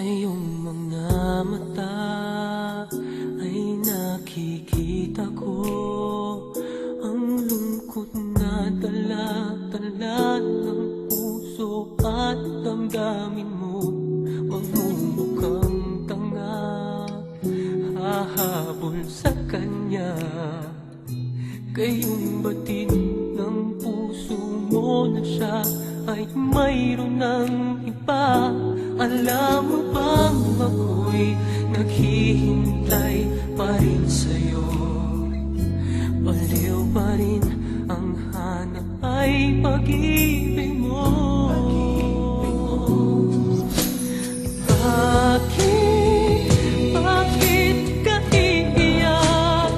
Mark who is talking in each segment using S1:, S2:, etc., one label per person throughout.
S1: iyong mga mata ay nakikita ko ang lungkot na dala-dala ng puso at damdamin mo. Magmumukhang tanga, hahabol sa kanya. Gayong batid ng puso mo na siya ay mayroon ng iba. Alam mo bang ako'y naghihintay pa rin sa'yo? Baliw pa rin ang hanap ay pag-ibig mo. Bakit ka iiyak?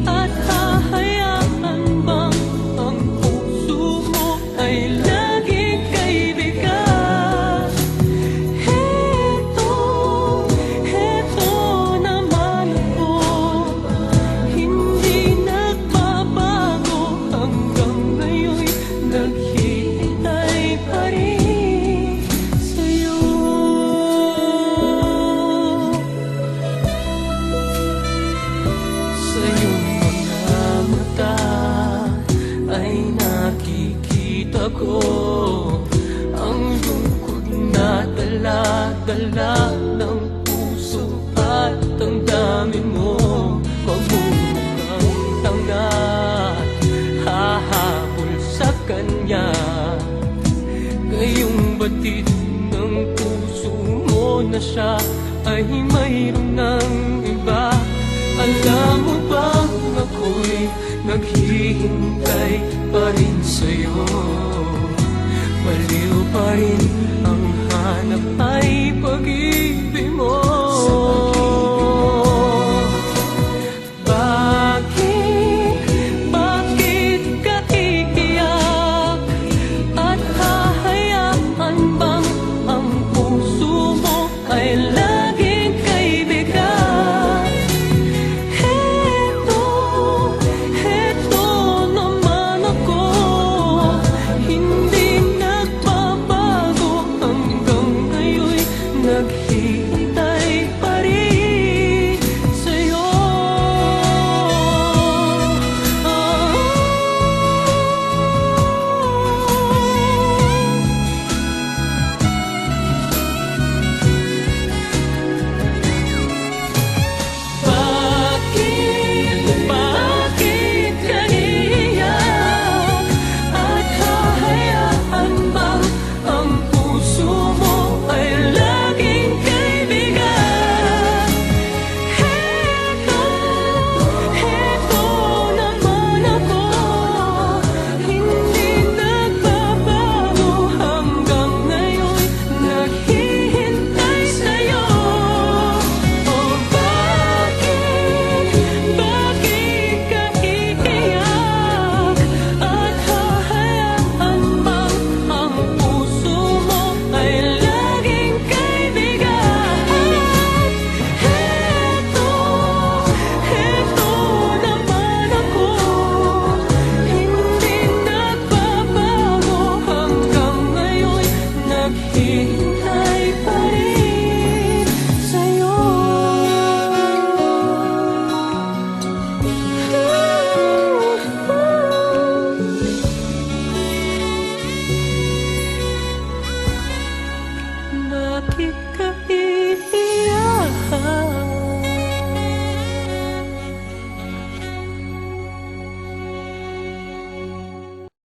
S1: At hahayaan bang ang puso mo ay laging kaibigan? Heto naman ako, hindi nagbabago hanggang ngayon, naghihintay pa rin sa'yo. Sa iyong mga mata ay nakikita ko ang lungkot na dala-dala ng puso at ang dami mo. Magmumukhang tanga, hahabol sa kanya. Ngayong batid ng puso mo na siya ay mayroon ng iba. Alam mo bang ako'y naghihintay pa rin sa'yo? Baliw pa rin ang hanap ay pag-ibig mo. Bakit ka iiyak? At hahayaan bang ang puso mo ay laging kaibigan? Heto naman ako, hindi nagbabago hanggang ngayon, naghihintay